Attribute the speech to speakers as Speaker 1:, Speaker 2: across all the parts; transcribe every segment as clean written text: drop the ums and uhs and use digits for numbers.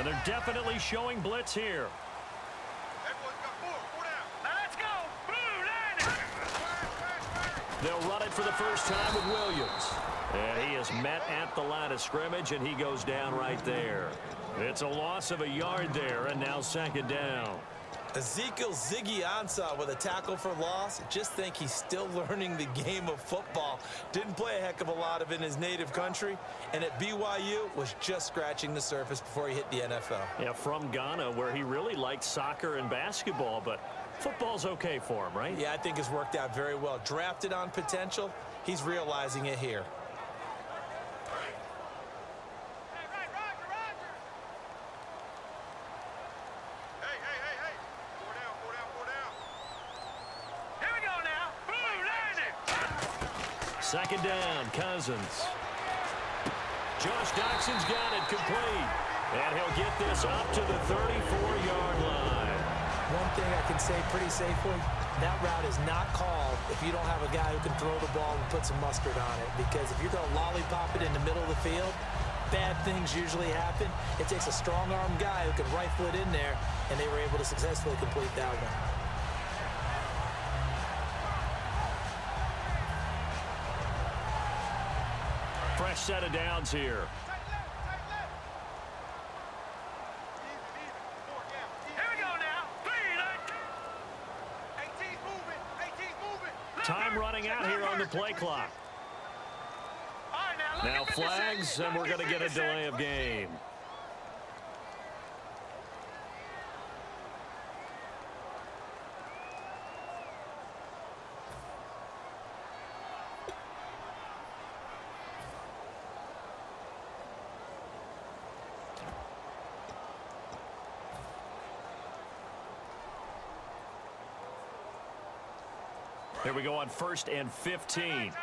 Speaker 1: And they're definitely showing blitz here.
Speaker 2: Let's go.
Speaker 1: They'll run it for the first time with Williams. And he is met at the line of scrimmage, and he goes down right there. It's a loss of a yard there, and now second down.
Speaker 3: Ezekiel Ziggy Ansah with a tackle for loss. Just think he's still learning the game of football. Didn't play a heck of a lot of it in his native country. And at BYU was just scratching the surface before he hit the NFL.
Speaker 1: Yeah, from Ghana, where he really liked soccer and basketball, but football's okay for him, right?
Speaker 3: Yeah, I think it's worked out very well. Drafted on potential, he's realizing it here.
Speaker 1: Second down, Cousins. Josh Doxson's got it complete. And he'll get this up to the 34-yard line.
Speaker 3: One thing I can say pretty safely, that route is not called if you don't have a guy who can throw the ball and put some mustard on it. Because if you're going to lollipop it in the middle of the field, bad things usually happen. It takes a strong-arm guy who can rifle it in there, and they were able to successfully complete that one.
Speaker 1: Fresh set of downs here. Time running out here on the play clock. Now flags, and we're going to get a delay of game. Here we go on 1st and 15.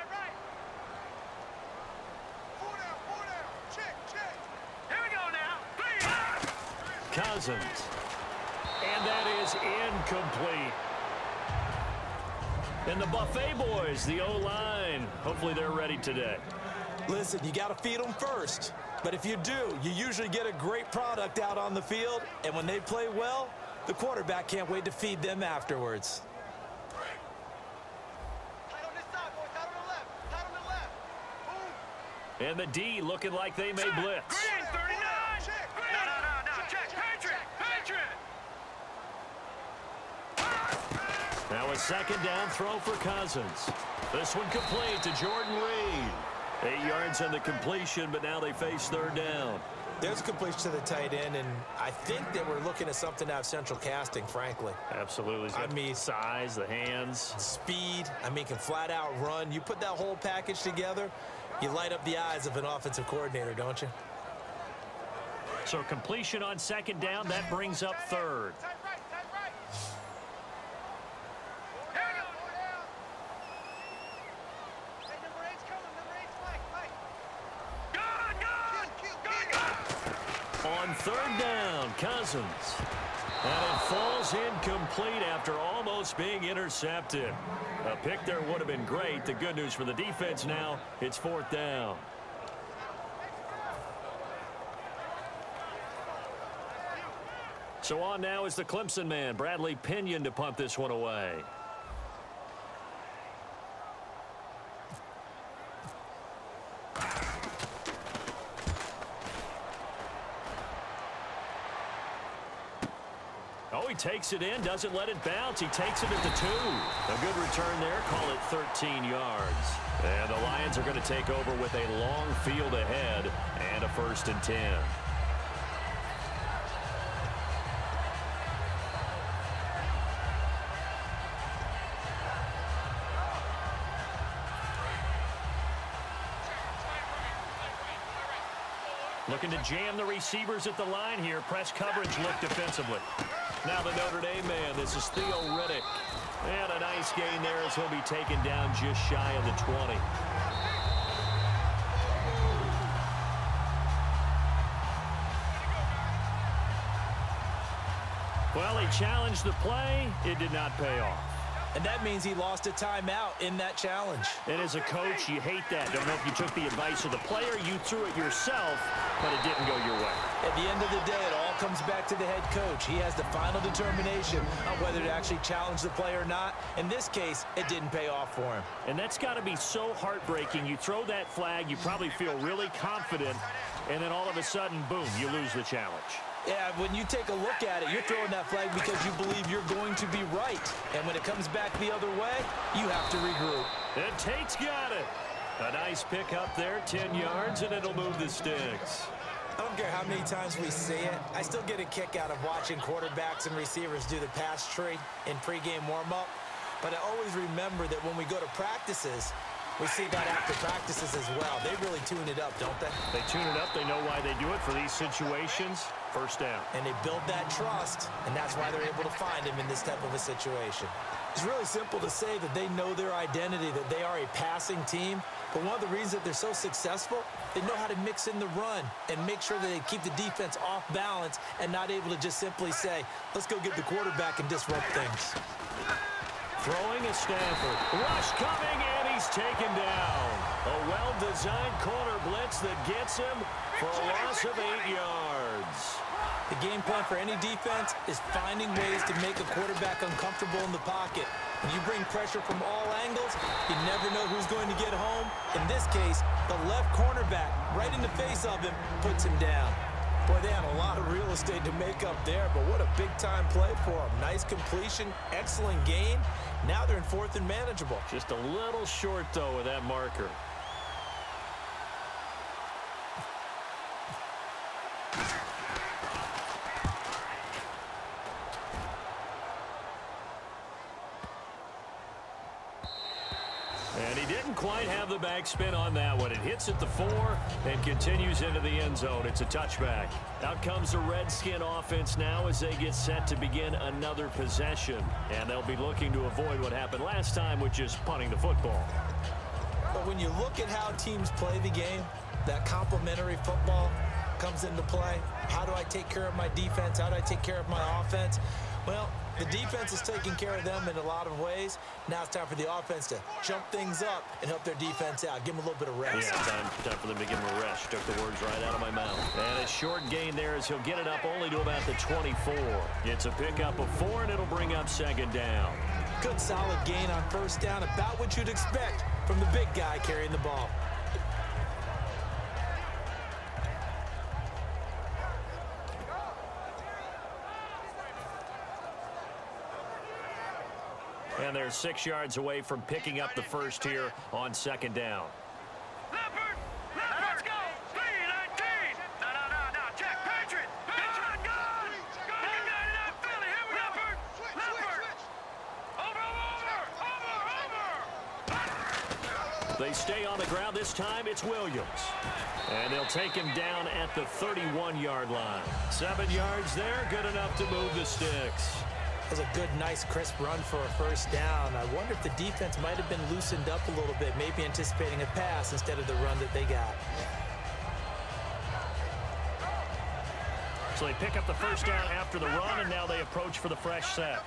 Speaker 1: Cousins. And that is incomplete. And the Buffet boys, the O-line, hopefully they're ready today.
Speaker 3: Listen, you got to feed them first. But if you do, you usually get a great product out on the field. And when they play well, the quarterback can't wait to feed them afterwards.
Speaker 1: And the D looking like they may blitz.
Speaker 2: Green, 39. No. Check. Patriot.
Speaker 1: Now a second down throw for Cousins. This one complete to Jordan Reed. 8 yards on the completion, but now they face third down.
Speaker 3: There's a completion to the tight end, and I think that we're looking at something out of central casting, frankly.
Speaker 1: Absolutely.
Speaker 3: I mean,
Speaker 1: size, the hands.
Speaker 3: Speed. I mean, can flat out run. You put that whole package together, you light up the eyes of an offensive coordinator, don't you?
Speaker 1: So completion on second down, that brings up third. On third down, Cousins. And it falls incomplete after almost being intercepted. A pick there would have been great. The good news for the defense now, it's fourth down. So on now is the Clemson man, Bradley Pinion, to punt this one away. Oh, he takes it in, doesn't let it bounce. He takes it at the 2. A good return there, call it 13 yards. And the Lions are going to take over with a long field ahead and a 1st and 10. Looking to jam the receivers at the line here. Press coverage look defensively. Now the Notre Dame man, this is Theo Riddick. And a nice gain there as he'll be taken down just shy of the 20. Well, he challenged the play. It did not pay off.
Speaker 3: And that means he lost a timeout in that challenge.
Speaker 1: And as a coach, you hate that. Don't know if you took the advice of the player. You threw it yourself, but it didn't go your way.
Speaker 3: At the end of the day, it all comes back to the head coach. He has the final determination on whether to actually challenge the play or not. In this case, it didn't pay off for him.
Speaker 1: And that's got to be so heartbreaking. You throw that flag, you probably feel really confident, and then all of a sudden, boom, you lose the challenge.
Speaker 3: Yeah, when you take a look at it, you're throwing that flag because you believe you're going to be right. And when it comes back the other way, you have to regroup.
Speaker 1: And Tate's got it. A nice pick up there, 10 yards, and it'll move the sticks.
Speaker 3: I don't care how many times we see it. I still get a kick out of watching quarterbacks and receivers do the pass tree in pregame warm-up. But I always remember that when we go to practices, we see that after practices as well. They really tune it up, don't they?
Speaker 1: They tune it up. They know why they do it for these situations. First down.
Speaker 3: And they build that trust, and that's why they're able to find him in this type of a situation. It's really simple to say that they know their identity, that they are a passing team. But one of the reasons that they're so successful, they know how to mix in the run and make sure that they keep the defense off balance and not able to just simply say, let's go get the quarterback and disrupt things.
Speaker 1: Throwing is Stanford. Rush coming, and he's taken down. A well-designed corner blitz that gets him for a loss of 8 yards.
Speaker 3: The game plan for any defense is finding ways to make a quarterback uncomfortable in the pocket. When you bring pressure from all angles, you never know who's going to get home. In this case, the left cornerback, right in the face of him, puts him down. Boy, they had a lot of real estate to make up there, but what a big-time play for them. Nice completion, excellent gain. Now they're in fourth and manageable.
Speaker 1: Just a little short, though, with that marker. And he didn't quite have the backspin on that one. It hits at the 4 and continues into the end zone. It's a touchback. Out comes the Redskin offense now as they get set to begin another possession. And they'll be looking to avoid what happened last time, which is punting the football.
Speaker 3: But when you look at how teams play the game, that complementary football comes into play. How do I take care of my defense? How do I take care of my offense? Well, the defense is taking care of them in a lot of ways. Now it's time for the offense to jump things up and help their defense out. Give them a little bit of rest.
Speaker 1: Yeah, time for them to give them a rest. Took the words right out of my mouth. And a short gain there as he'll get it up only to about the 24. It's a pickup of 4, and it'll bring up second down.
Speaker 3: Good solid gain on first down, about what you'd expect from the big guy carrying the ball.
Speaker 1: And they're 6 yards away from picking up the first here on second down.
Speaker 2: Leopard! Let's go! 3-19! No, check! Patriot! Gun! Gun! Philly! Here we go! Leopard! Over!
Speaker 1: They stay on the ground. This time it's Williams. And they'll take him down at the 31-yard line. 7 yards there, good enough to move the sticks.
Speaker 3: That was a good, nice, crisp run for a first down. I wonder if the defense might have been loosened up a little bit, maybe anticipating a pass instead of the run that they got.
Speaker 1: So they pick up the first down after the run, and now they approach for the fresh set.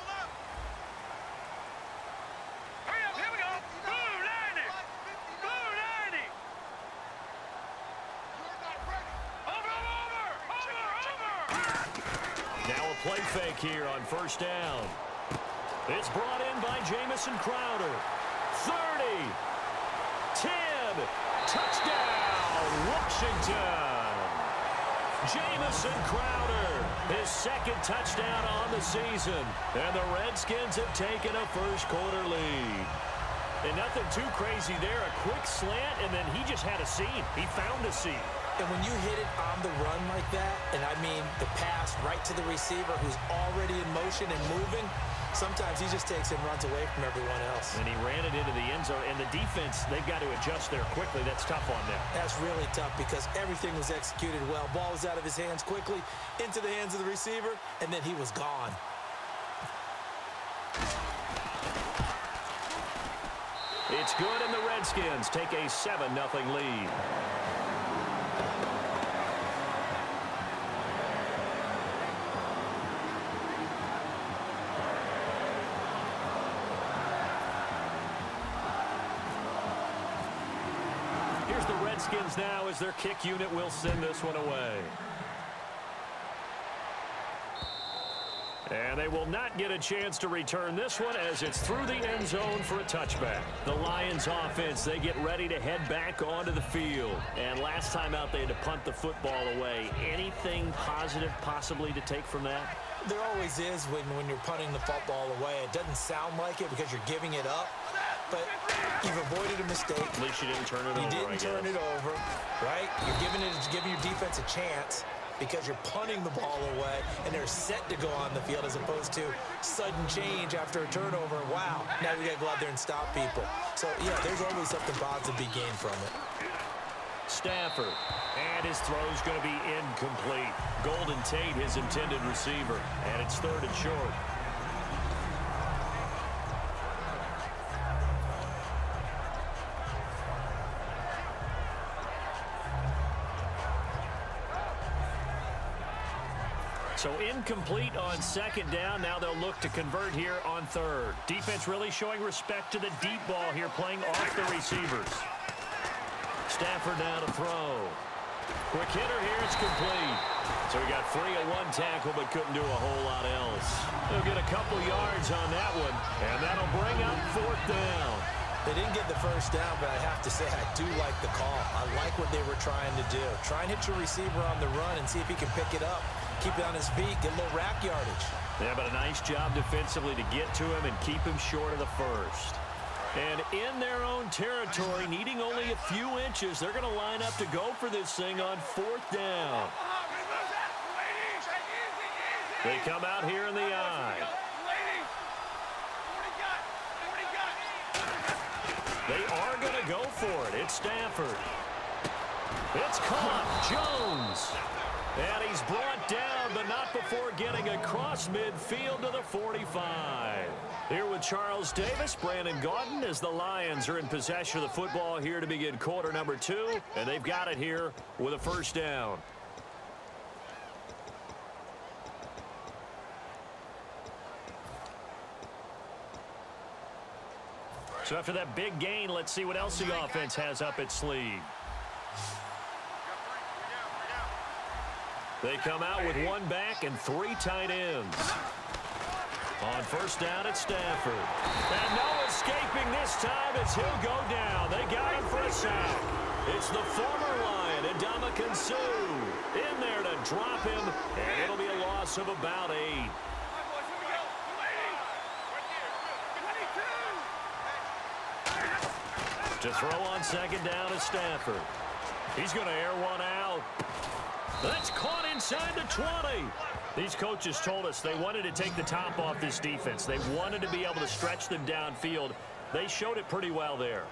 Speaker 2: Hurry up! Here we go! Blue 90! Blue 90! Over!
Speaker 1: Now a play fake here on first down. It's brought in by Jamison Crowder. 30. 10. Touchdown, Washington. Jamison Crowder, his second touchdown on the season. And the Redskins have taken a first-quarter lead. And nothing too crazy there. A quick slant, and then he just had a seam. He found a seam.
Speaker 3: And when you hit it on the run like that, and I mean the pass right to the receiver who's already in motion and moving, sometimes he just takes and runs away from everyone else.
Speaker 1: And he ran it into the end zone. And the defense, they've got to adjust there quickly. That's tough on them.
Speaker 3: That's really tough because everything was executed well. Ball was out of his hands quickly, into the hands of the receiver, and then he was gone.
Speaker 1: It's good, and the Redskins take a 7-0 lead. Here's the Redskins now as their kick unit will send this one away. And they will not get a chance to return this one as it's through the end zone for a touchback. The Lions offense, they get ready to head back onto the field. And last time out, they had to punt the football away. Anything positive possibly to take from that?
Speaker 3: There always is when you're punting the football away. It doesn't sound like it because you're giving it up, but you've avoided a mistake.
Speaker 1: At least you didn't turn it over,
Speaker 3: You didn't turn it over, right? You're giving your defense a chance because you're punting the ball away, and they're set to go on the field as opposed to sudden change after a turnover. Wow, now we got to go out there and stop people. So, yeah, there's always something positive to be gained from it.
Speaker 1: Stafford, and his throw's going to be incomplete. Golden Tate, his intended receiver, and it's 3rd and short. So incomplete on 2nd down. Now they'll look to convert here on 3rd. Defense really showing respect to the deep ball here, playing off the receivers. Stafford now to throw. Quick hitter here, it's complete. So he got free of 1 tackle but couldn't do a whole lot else. They'll get a couple yards on that one, and that'll bring up 4th down.
Speaker 3: They didn't get the 1st down, but I have to say I do like the call. I like what they were trying to do. Try and hit your receiver on the run and see if he can pick it up. Keep it on his feet, get a little rack yardage.
Speaker 1: Yeah, but a nice job defensively to get to him and keep him short of the 1st. And in their own territory, needing only a few inches, they're going to line up to go for this thing on 4th down. They come out here in the eye. They are going to go for it. It's Stafford. It's caught. Jones. And he's brought down, but not before getting across midfield to the 45. Here with Charles Davis, Brandon Gaudin, as the Lions are in possession of the football here to begin quarter number 2. And they've got it here with a 1st down. So after that big gain, let's see what else the offense has up its sleeve. They come out with 1 back and 3 tight ends. On 1st down, it's Stafford. And no escaping this time as he'll go down. They got him for a sack. It's the former Lion, Ndamukong Suh, in there to drop him, and it'll be a loss of about 8. To throw on 2nd down is Stafford. He's going to air one out. That's caught inside the 20. These coaches told us they wanted to take the top off this defense. They wanted to be able to stretch them downfield. They showed it pretty well there.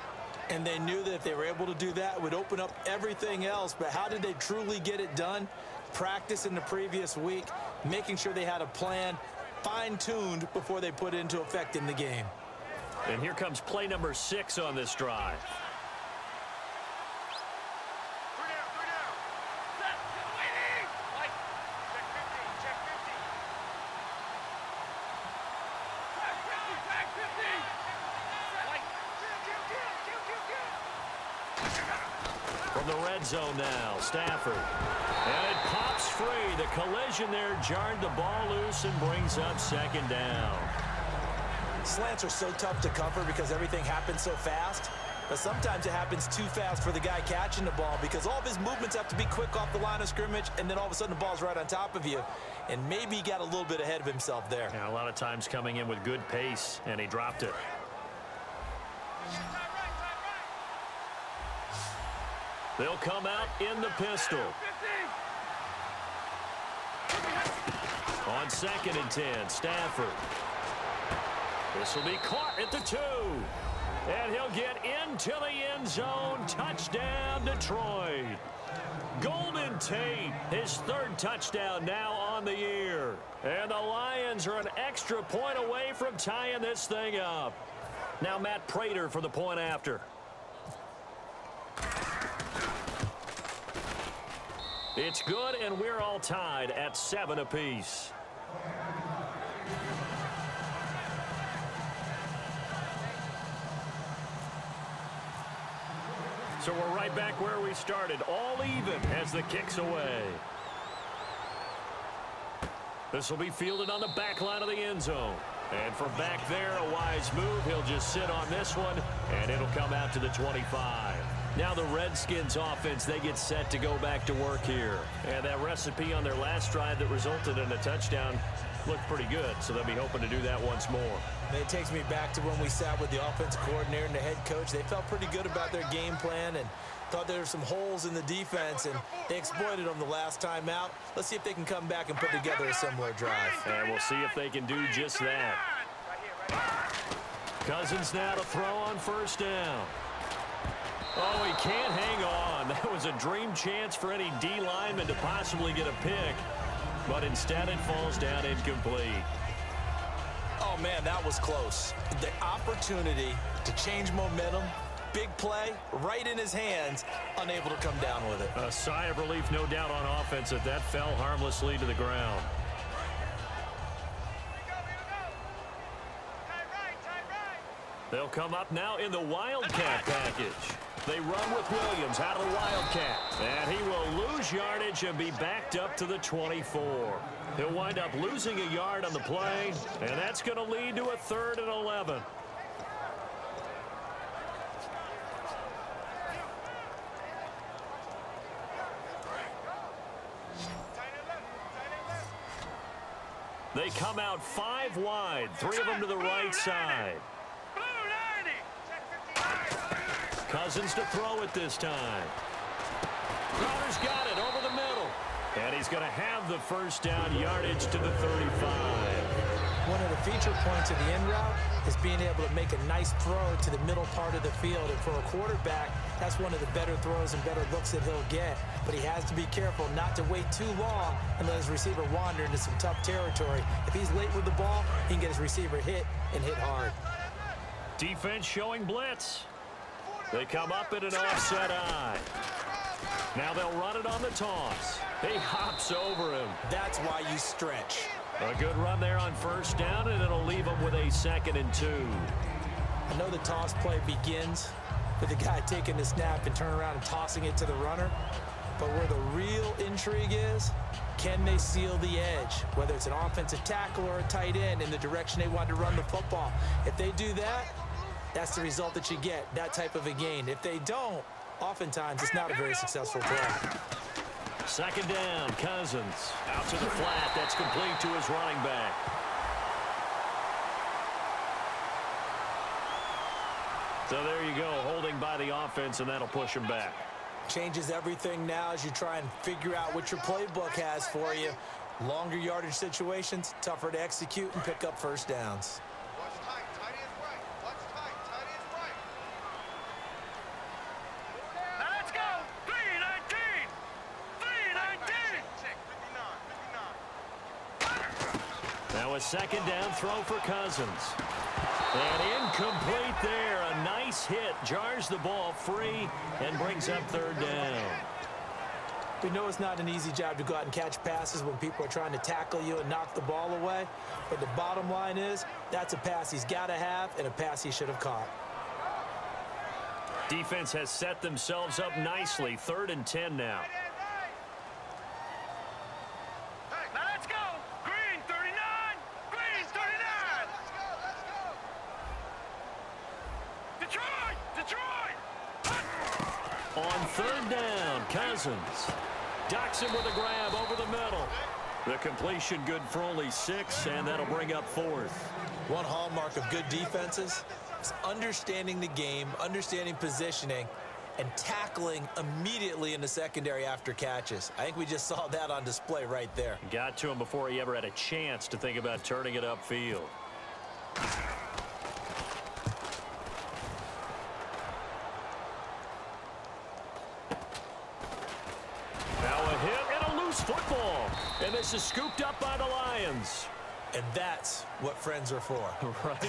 Speaker 3: And they knew that if they were able to do that, it would open up everything else. But how did they truly get it done? Practice in the previous week, making sure they had a plan, fine-tuned before they put it into effect in the game.
Speaker 1: And here comes play number 6 on this drive. From the red zone now, Stafford. And it pops free. The collision there jarred the ball loose and brings up 2nd down.
Speaker 3: Slants are so tough to cover because everything happens so fast. But sometimes it happens too fast for the guy catching the ball because all of his movements have to be quick off the line of scrimmage, and then all of a sudden the ball's right on top of you. And maybe he got a little bit ahead of himself there.
Speaker 1: Yeah, a lot of times coming in with good pace, and he dropped it. They'll come out in the pistol. On 2nd and 10, Stafford. This will be caught at the 2. And he'll get into the end zone. Touchdown, Detroit. Golden Tate, his 3rd touchdown now on the year. And the Lions are an extra point away from tying this thing up. Now Matt Prater for the point after. It's good, and we're all tied at 7 apiece. So we're right back where we started, all even as the kick's away. This will be fielded on the back line of the end zone. And from back there, a wise move. He'll just sit on this one, and it'll come out to the 25. Now the Redskins offense, they get set to go back to work here. And that recipe on their last drive that resulted in a touchdown looked pretty good, so they'll be hoping to do that once more.
Speaker 3: It takes me back to when we sat with the offensive coordinator and the head coach. They felt pretty good about their game plan and thought there were some holes in the defense, and they exploited them the last time out. Let's see if they can come back and put together a similar drive.
Speaker 1: And we'll see if they can do just that. Cousins now to throw on first down. Oh, he can't hang on. That was a dream chance for any D lineman to possibly get a pick, but instead it falls down incomplete.
Speaker 3: Oh, man, that was close. The opportunity to change momentum, big play, right in his hands, unable to come down with it.
Speaker 1: A sigh of relief, no doubt, on offense that fell harmlessly to the ground. They'll come up now in the Wildcat package. They run with Williams out of the Wildcat. And he will lose yardage and be backed up to the 24. He'll wind up losing a yard on the play, and that's going to lead to a 3rd and 11. They come out 5 wide, 3 of them to the right side. Cousins to throw it this time. Crowder's got it over the middle. And he's going to have the first down, yardage to the 35.
Speaker 3: One of the feature points of the end route is being able to make a nice throw to the middle part of the field. And for a quarterback, that's one of the better throws and better looks that he'll get. But he has to be careful not to wait too long and let his receiver wander into some tough territory. If he's late with the ball, he can get his receiver hit and hit hard.
Speaker 1: Defense showing blitz. They come up in an offset eye. Now they'll run it on the toss. He hops over him.
Speaker 3: That's why you stretch.
Speaker 1: A good run there on first down, and it'll leave him with a 2nd and 2.
Speaker 3: I know the toss play begins with the guy taking the snap and turning around and tossing it to the runner. But where the real intrigue is, can they seal the edge? Whether it's an offensive tackle or a tight end in the direction they want to run the football. If they do that, that's the result that you get, that type of a gain. If they don't, oftentimes it's not a very successful play.
Speaker 1: 2nd down, Cousins. Out to the flat. That's complete to his running back. So there you go, holding by the offense, and that'll push him back.
Speaker 3: Changes everything now as you try and figure out what your playbook has for you. Longer yardage situations, tougher to execute and pick up first downs.
Speaker 1: Now a 2nd down throw for Cousins. And incomplete there. A nice hit. Jars the ball free and brings up 3rd down.
Speaker 3: We know it's not an easy job to go out and catch passes when people are trying to tackle you and knock the ball away. But the bottom line is that's a pass he's got to have and a pass he should have caught.
Speaker 1: Defense has set themselves up nicely. 3rd and 10 now. On 3rd down, Cousins docks him with a grab over the middle. The completion good for only 6, and that'll bring up 4th.
Speaker 3: One hallmark of good defenses is understanding the game, understanding positioning, and tackling immediately in the secondary after catches. I think we just saw that on display right there.
Speaker 1: Got to him before he ever had a chance to think about turning it upfield. Football, and this is scooped up by the Lions.
Speaker 3: And that's what friends are for.
Speaker 1: Right.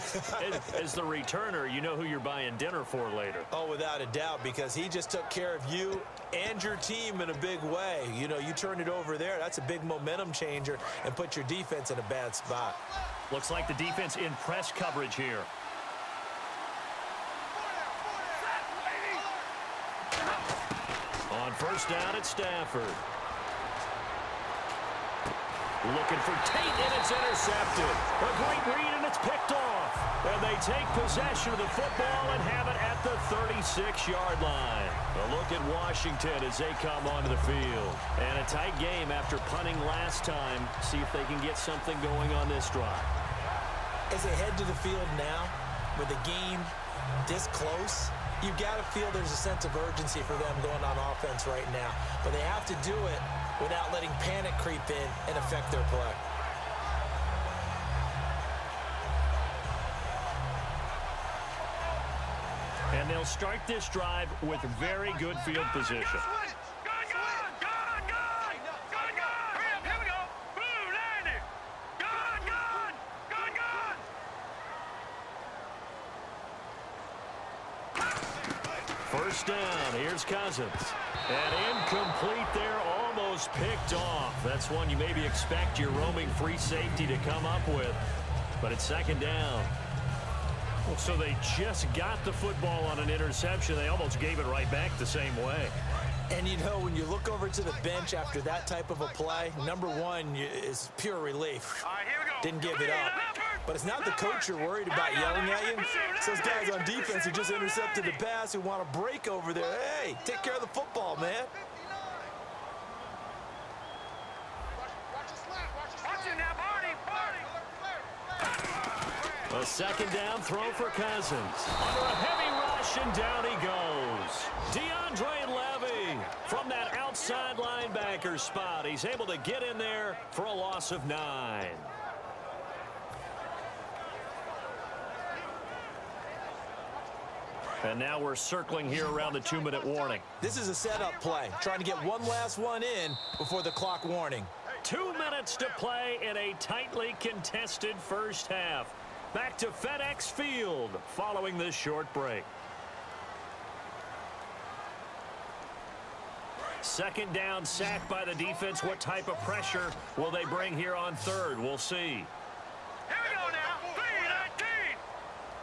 Speaker 1: As the returner, you know who you're buying dinner for later.
Speaker 3: Oh, without a doubt, because he just took care of you and your team in a big way. You know, you turn it over there, that's a big momentum changer and put your defense in a bad spot.
Speaker 1: Looks like the defense in press coverage here. On first down, it's Stafford. Looking for Tate, and it's intercepted. A great read, and it's picked off. And they take possession of the football and have it at the 36-yard line. A look at Washington as they come onto the field. And a tight game after punting last time. See if they can get something going on this drive.
Speaker 3: As they head to the field now, with the game this close, you've got to feel there's a sense of urgency for them going on offense right now. But they have to do it without letting panic creep in and affect their play.
Speaker 1: And they'll start this drive with very good field position. First down, here's Cousins. And incomplete there, almost picked off. That's one you maybe expect your roaming free safety to come up with. But it's second down. Well, so they just got the football on an interception. They almost gave it right back the same way.
Speaker 3: And, you know, when you look over to the bench after that type of a play, number one is pure relief.
Speaker 2: All right, here we go.
Speaker 3: Didn't give it up. But it's not the coach you're worried about yelling at you. It's those guys on defense who just intercepted the pass who want to break over there. Hey, take care of the football, man.
Speaker 1: A second down throw for Cousins. Under a heavy rush, and down he goes. DeAndre Levy from that outside linebacker spot. He's able to get in there for a loss of 9. And now we're circling here around the 2-minute warning.
Speaker 3: This is a setup play, trying to get one last one in before the clock warning.
Speaker 1: 2 minutes to play in a tightly contested first half. Back to FedEx Field following this short break. Second down, sacked by the defense. What type of pressure will they bring here on third? We'll see.
Speaker 2: Here we go now. 3-19.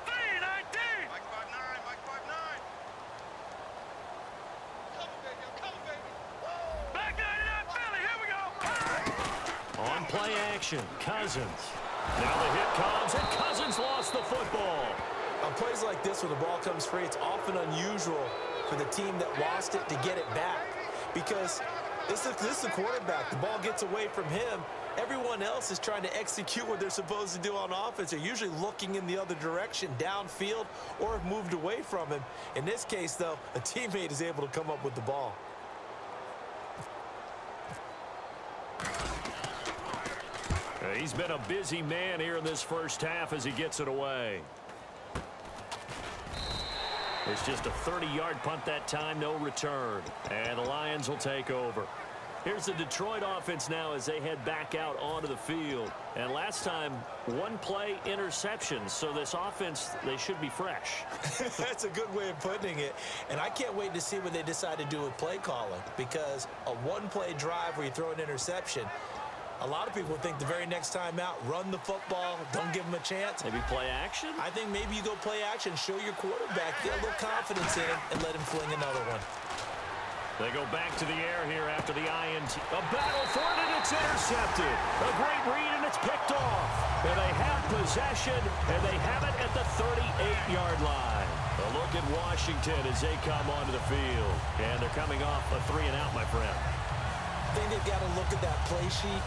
Speaker 2: 3-19. Mike 5-9. Mike 5-9. Come, baby. Back 99 Philly. Here we go.
Speaker 1: On play action, Cousins. Now the hit comes, and Cousins lost the football.
Speaker 3: On plays like this where the ball comes free, it's often unusual for the team that lost it to get it back. Because this is the quarterback. The ball gets away from him. Everyone else is trying to execute what they're supposed to do on offense. They're usually looking in the other direction, downfield, or have moved away from him. In this case, though, a teammate is able to come up with the ball.
Speaker 1: He's been a busy man here in this first half as he gets it away. It's just a 30-yard punt that time, no return. And the Lions will take over. Here's the Detroit offense now as they head back out onto the field. And last time, one play interception. So this offense, they should be fresh.
Speaker 3: That's a good way of putting it. And I can't wait to see what they decide to do with play calling. Because a one-play drive where you throw an interception, a lot of people think the very next time out, run the football, don't give them a chance.
Speaker 1: Maybe play action?
Speaker 3: I think maybe you go play action, show your quarterback, get a little confidence in him, and let him fling another one.
Speaker 1: They go back to the air here after the INT. A battle for it, and it's intercepted. A great read, and it's picked off. And they have possession, and they have it at the 38-yard line. A look at Washington as they come onto the field. And they're coming off a 3-and-out, my friend.
Speaker 3: I think they've got to look at that play sheet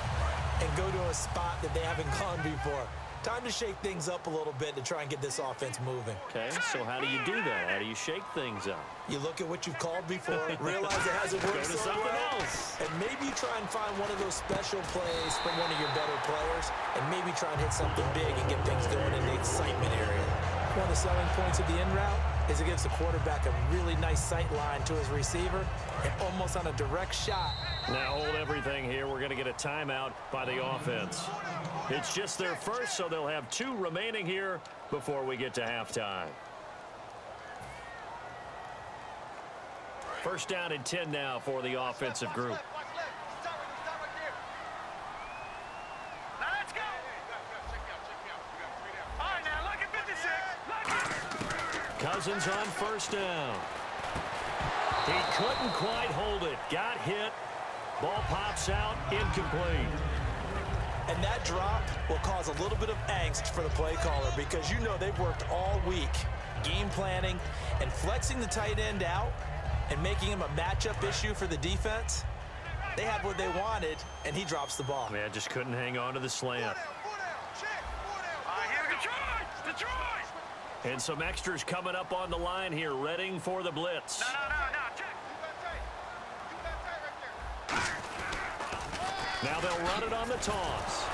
Speaker 3: and go to a spot that they haven't gone before. Time to shake things up a little bit to try and get this offense moving.
Speaker 1: Okay, so how do you do that? How do you shake things up?
Speaker 3: You look at what you've called before, realize it hasn't worked
Speaker 1: Go to
Speaker 3: so
Speaker 1: something
Speaker 3: well,
Speaker 1: else.
Speaker 3: and maybe try and find one of those special plays from one of your better players, and maybe try and hit something big and get things going in the excitement area. One of the selling points of the in route is it gives the quarterback a really nice sight line to his receiver and almost on a direct shot.
Speaker 1: Now hold everything here. We're going to get a timeout by the offense. It's just their first, so they'll have 2 remaining here before we get to halftime. First down and 10 now for the offensive group. Cousins on first down. He couldn't quite hold it. Got hit. Ball pops out. Incomplete.
Speaker 3: And that drop will cause a little bit of angst for the play caller because you know they've worked all week game planning and flexing the tight end out and making him a matchup issue for the defense. They had what they wanted, and he drops the ball.
Speaker 1: Yeah, just couldn't hang on to the slant.
Speaker 2: Here we go. Detroit!
Speaker 1: And some extras coming up on the line here, readying for the blitz.
Speaker 2: No. Check.
Speaker 1: Now they'll run it on the toss.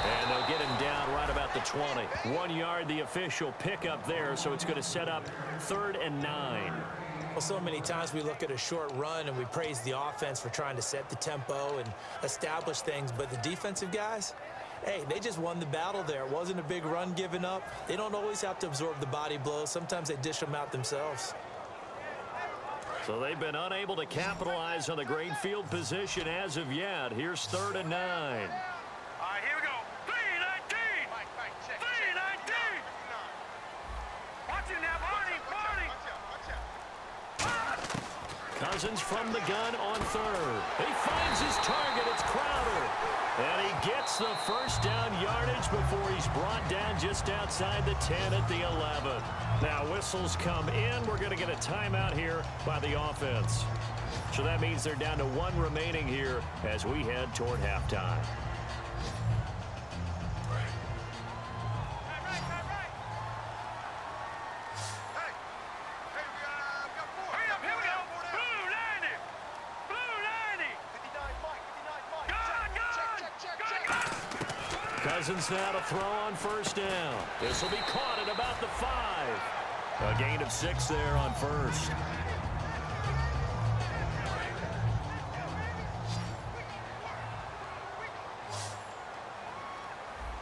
Speaker 1: And they'll get him down right about the 20. 1 yard, the official pickup there, so it's going to set up 3rd and 9.
Speaker 3: Well, so many times we look at a short run and we praise the offense for trying to set the tempo and establish things, but the defensive guys, hey, they just won the battle there. It wasn't a big run given up. They don't always have to absorb the body blows. Sometimes they dish them out themselves.
Speaker 1: So they've been unable to capitalize on the great field position as of yet. Here's 3rd and 9.
Speaker 2: Here we go. 3-19. 3-19. Watch it now, Barney.
Speaker 1: Cousins from the gun on 3rd. He finds his target. It's Crowder. And he gets the first down yardage before he's brought down just outside the 10 at the 11. Now whistles come in. We're going to get a timeout here by the offense. So that means they're down to 1 remaining here as we head toward halftime. Cousins now to throw on 1st down. This will be caught at about the 5. A gain of 6 there on 1st.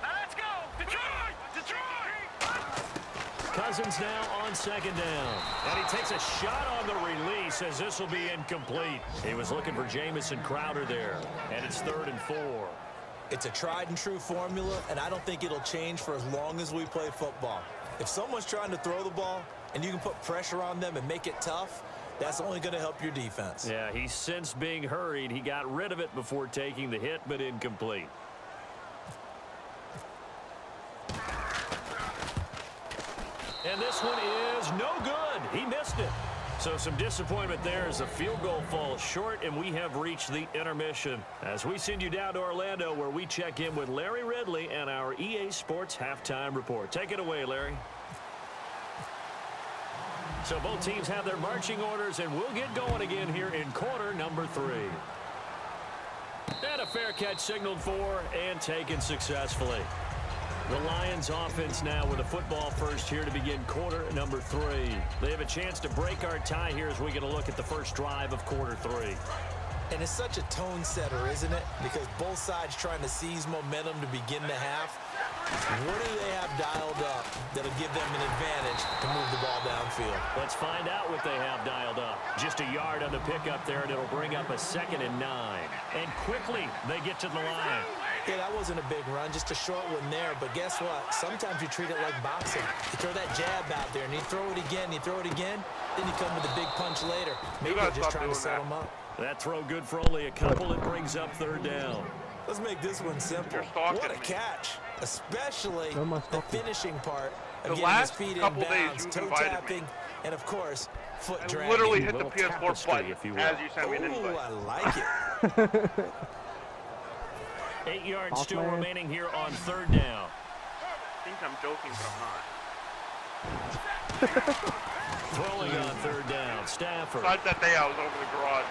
Speaker 2: Let's go. Detroit.
Speaker 1: Cousins now on 2nd down. And he takes a shot on the release as this will be incomplete. He was looking for Jamison Crowder there. And it's 3rd and 4.
Speaker 3: It's a tried and true formula, and I don't think it'll change for as long as we play football. If someone's trying to throw the ball and you can put pressure on them and make it tough, that's only going to help your defense.
Speaker 1: Yeah, he's since being hurried. He got rid of it before taking the hit, but incomplete. And this one is no good. He missed it. So some disappointment there as the field goal falls short, and we have reached the intermission. As we send you down to Orlando, where we check in with Larry Ridley and our EA Sports Halftime Report. Take it away, Larry. So both teams have their marching orders, and we'll get going again here in quarter number 3. And a fair catch signaled for and taken successfully. The Lions offense now with a football first here to begin quarter number 3. They have a chance to break our tie here as we get a look at the first drive of quarter 3.
Speaker 3: And it's such a tone setter, isn't it? Because both sides trying to seize momentum to begin the half. What do they have dialed up that'll give them an advantage to move the ball downfield?
Speaker 1: Let's find out what they have dialed up. Just a yard on the pickup there, and it'll bring up a 2nd and 9. And quickly they get to the line.
Speaker 3: Yeah, that wasn't a big run, just a short one there. But guess what? Sometimes you treat it like boxing. You throw that jab out there, and you throw it again, then you come with a big punch later. Maybe they're just trying to set them up.
Speaker 1: That throw good for only a couple. It brings up 3rd down.
Speaker 3: Let's make this one simple. What a catch, especially the finishing part of getting his feet in bounds, toe tapping, and of course, foot dragging.
Speaker 4: Literally hit the PS4 button as you sent me an invite.
Speaker 3: Ooh, I like it.
Speaker 1: 8 yards still remaining here on 3rd down.
Speaker 4: I think I'm joking, but I'm not.
Speaker 1: Throwing on 3rd down, Stafford.
Speaker 4: Besides that day I was over the garage.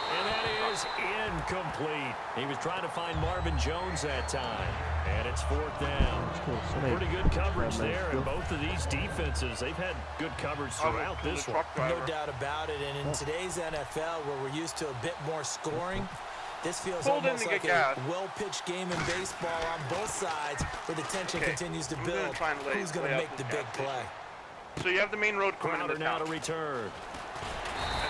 Speaker 1: And that is incomplete. He was trying to find Marvin Jones that time. And it's 4th down. Pretty good coverage there. And both of these defenses, they've had good coverage throughout this one.
Speaker 3: No doubt about it. And in today's NFL, where we're used to a bit more scoring, this feels almost like a well-pitched game in baseball on both sides where the tension continues to build. Who's going to make the big play?
Speaker 4: So you have the main road coming into
Speaker 1: now
Speaker 4: town.
Speaker 1: To return.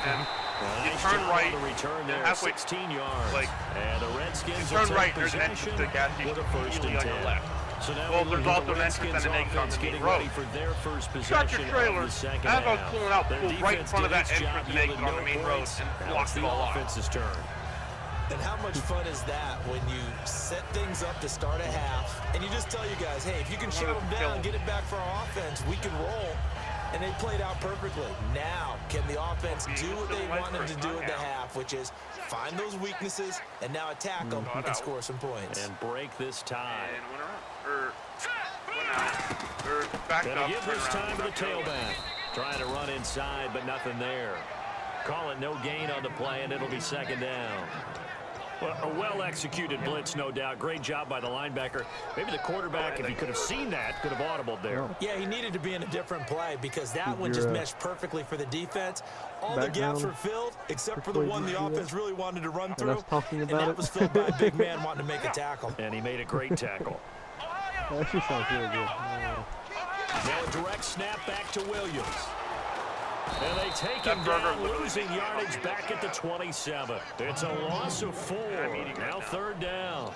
Speaker 4: And then you
Speaker 1: Nice
Speaker 4: turn
Speaker 1: job
Speaker 4: right.
Speaker 1: on the return there,
Speaker 4: halfway,
Speaker 1: 16 yards.
Speaker 4: like,
Speaker 1: and the Redskins
Speaker 4: turn
Speaker 1: will
Speaker 4: right,
Speaker 1: take
Speaker 4: there's an entrance
Speaker 1: possession
Speaker 4: to the gas station
Speaker 1: with a 1st and
Speaker 4: immediately on
Speaker 1: 10.
Speaker 4: your left.
Speaker 1: So now
Speaker 4: Well,
Speaker 1: we
Speaker 4: there's
Speaker 1: look at
Speaker 4: also
Speaker 1: the
Speaker 4: an entrance
Speaker 1: Redskins
Speaker 4: and an exit on
Speaker 1: offense
Speaker 4: the main
Speaker 1: getting
Speaker 4: road.
Speaker 1: ready for their first
Speaker 4: Shut
Speaker 1: possession
Speaker 4: your
Speaker 1: of
Speaker 4: trailer.
Speaker 1: the second
Speaker 4: As I was
Speaker 1: half.
Speaker 4: pulling out,
Speaker 1: Their
Speaker 4: pulled right in
Speaker 1: defense
Speaker 4: front of
Speaker 1: did
Speaker 4: that
Speaker 1: its job
Speaker 4: entrance and
Speaker 1: yielding
Speaker 4: exit on the
Speaker 1: no
Speaker 4: main road
Speaker 1: points.
Speaker 4: and
Speaker 1: Now it's
Speaker 4: blocked
Speaker 1: the
Speaker 4: it all off.
Speaker 1: offense's turn.
Speaker 3: And how much fun is that when you set things up to start a half, and you just tell you guys, hey, if you can shut them down, get it back for our offense, we can roll. And they played out perfectly. Now, can the offense do what they wanted to do at the half, which is find those weaknesses and now attack them and score some points.
Speaker 1: And break this tie.
Speaker 4: And went around. Went out. Backed
Speaker 1: Gonna
Speaker 4: up.
Speaker 1: give this time to the
Speaker 4: tailback.
Speaker 1: tailback. Trying to run inside, but nothing there. Call it no gain on the play, and it'll be second down. Well, a well-executed blitz, no doubt. Great job by the linebacker. Maybe the quarterback, if he could have seen that, could have audibled there.
Speaker 3: Yeah, he needed to be in a different play because that one just meshed perfectly for the defense. All the gaps were filled except for the one the offense really wanted to run through, and that was filled by a big man wanting to make a tackle.
Speaker 1: And he made a great tackle.
Speaker 5: That actually sounds really good.
Speaker 1: Now a direct snap back to Williams. And they take him down, losing yardage back at the 27. It's a loss of 4. Now third down.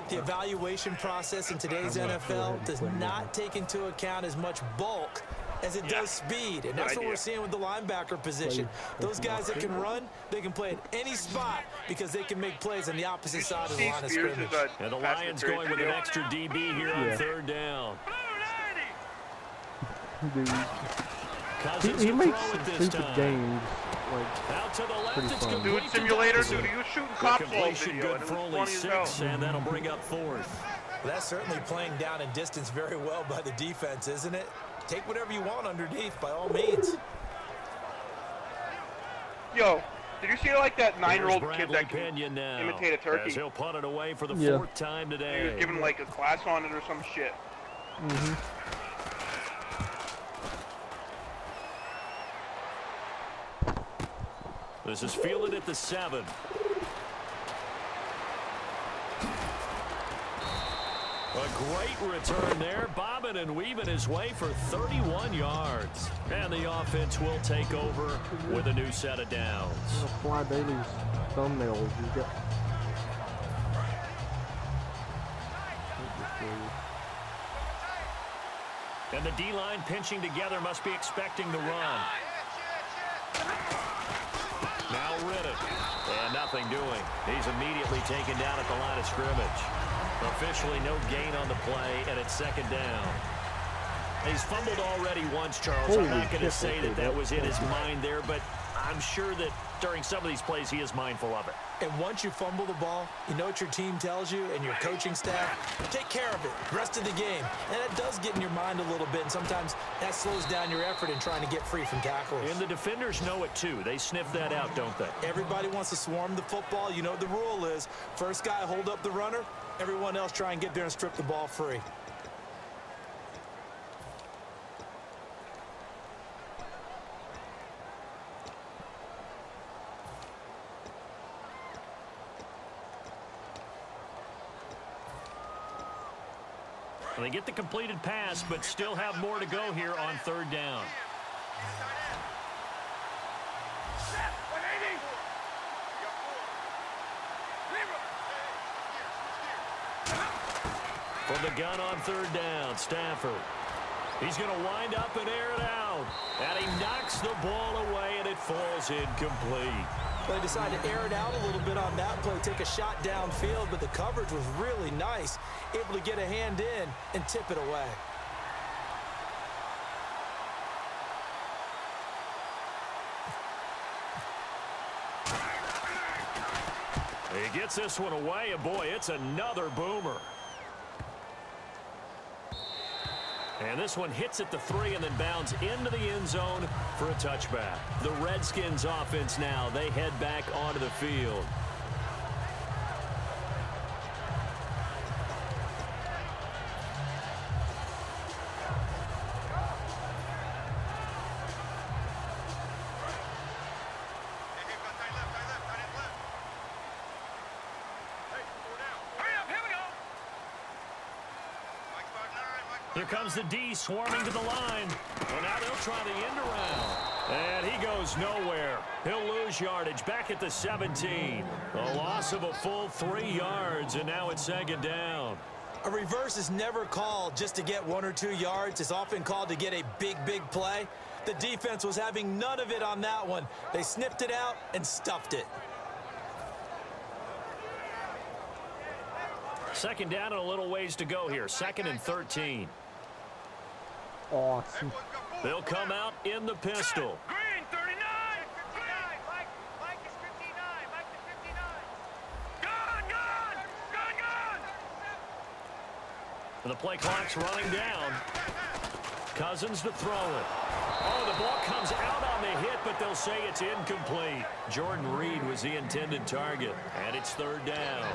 Speaker 3: The evaluation process in today's NFL does not take into account as much bulk as it does speed. And that's what we're seeing with the linebacker position. Those guys that can run, they can play at any spot because they can make plays on the opposite side of the line of scrimmage.
Speaker 1: And the Lions going with an extra DB here on third down.
Speaker 5: He makes stupid games
Speaker 1: Out to the left,
Speaker 5: pretty
Speaker 1: it's
Speaker 5: fun.
Speaker 1: complete
Speaker 4: Dude,
Speaker 1: to
Speaker 4: simulator,
Speaker 1: Dawson.
Speaker 4: dude, he was shooting
Speaker 1: The
Speaker 4: cops all
Speaker 1: completion
Speaker 4: video.
Speaker 1: good
Speaker 4: And it
Speaker 1: for
Speaker 4: was
Speaker 1: only
Speaker 4: funny as hell.
Speaker 1: 6, and that'll bring up fourth.
Speaker 3: That's certainly playing down in distance very well by the defense, isn't it? Take whatever you want underneath, by all means.
Speaker 4: Yo, did you see like that 9-year-old
Speaker 1: Here's
Speaker 4: kid
Speaker 1: Bradley
Speaker 4: that can
Speaker 1: Pinion now,
Speaker 4: imitate a turkey?
Speaker 1: as he'll punt it away for the
Speaker 5: Yeah.
Speaker 1: 4th time
Speaker 4: He
Speaker 1: today.
Speaker 4: was given like a class on it or some shit.
Speaker 1: This is fielded at the 7. A great return there, bobbing and weaving his way for 31 yards. And the offense will take over with a new set of downs.
Speaker 5: Fly Bailey's thumbnails. You got.
Speaker 1: And the D-line pinching together must be expecting the run. Now Riddick. And nothing doing. He's immediately taken down at the line of scrimmage. Officially no gain on the play, and it's second down. He's fumbled already once, Charles. I'm not going to say that was in his mind there, but I'm sure that during some of these plays he is mindful of it.
Speaker 3: And once you fumble the ball, you know what your team tells you and your coaching staff? Take care of it the rest of the game. And it does get in your mind a little bit, and sometimes that slows down your effort in trying to get free from tackles.
Speaker 1: And the defenders know it too. They sniff that out, don't they?
Speaker 3: Everybody wants to swarm the football. You know what the rule is. First guy hold up the runner. Everyone else try and get there and strip the ball free.
Speaker 1: They get the completed pass, but still have more to go here on third down. From the gun on third down, Stafford. He's going to wind up and air it out. And he knocks the ball away, and it falls incomplete.
Speaker 3: They decided to air it out a little bit on that play, take a shot downfield, but the coverage was really nice, able to get a hand in and tip it away.
Speaker 1: He gets this one away, and boy, it's another boomer. And this one hits at the 3 and then bounds into the end zone for a touchback. The Redskins offense now, they head back onto the field. Here comes the D swarming to the line. Well, now they'll try the end around. And he goes nowhere. He'll lose yardage back at the 17. A loss of a full 3 yards, and now it's second down.
Speaker 3: A reverse is never called just to get 1 or 2 yards. It's often called to get a big play. The defense was having none of it on that one. They sniffed it out and stuffed it.
Speaker 1: Second down and a little ways to go here. 2nd and 13.
Speaker 5: Awesome.
Speaker 1: They'll come out in the pistol.
Speaker 2: Green, 39. 59. Mike is 59. Mike is 59. Gone, gone. Gone, gone.
Speaker 1: And the play clock's running down. Cousins to throw it. Oh, the ball comes out on the hit, but they'll say it's incomplete. Jordan Reed was the intended target, and it's 3rd down.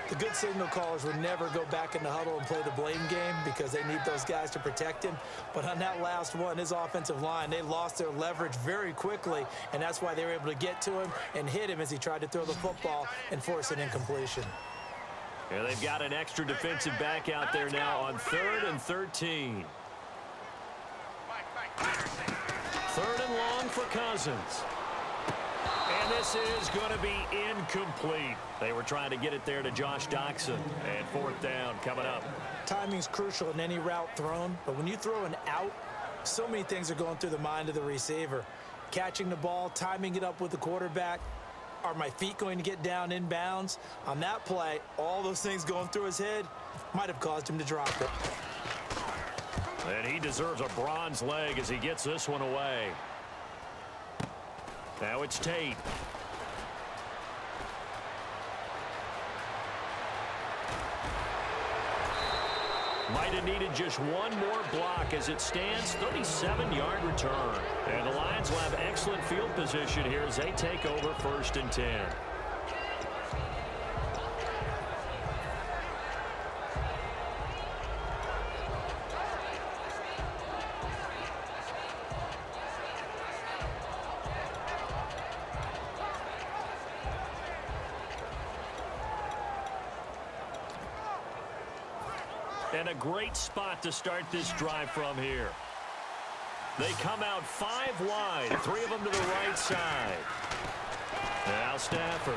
Speaker 3: The good signal callers would never go back in the huddle and play the blame game because they need those guys to protect him. But on that last one, his offensive line, they lost their leverage very quickly, and that's why they were able to get to him and hit him as he tried to throw the football and force an incompletion.
Speaker 1: Yeah, they've got an extra defensive back out there now on 3rd and 13. 3rd and long for Cousins. And this is going to be incomplete. They were trying to get it there to Josh Doxson. And 4th down coming up.
Speaker 3: Timing's crucial in any route thrown, but when you throw an out, so many things are going through the mind of the receiver. Catching the ball, timing it up with the quarterback. Are my feet going to get down in bounds? On that play, all those things going through his head might have caused him to drop it.
Speaker 1: And he deserves a bronze leg as he gets this one away. Now it's Tate. Might have needed just one more block as it stands. 37-yard return. And the Lions will have excellent field position here as they take over 1st and 10. And a great spot to start this drive from here. They come out 5 wide, 3 of them to the right side. Now Stafford,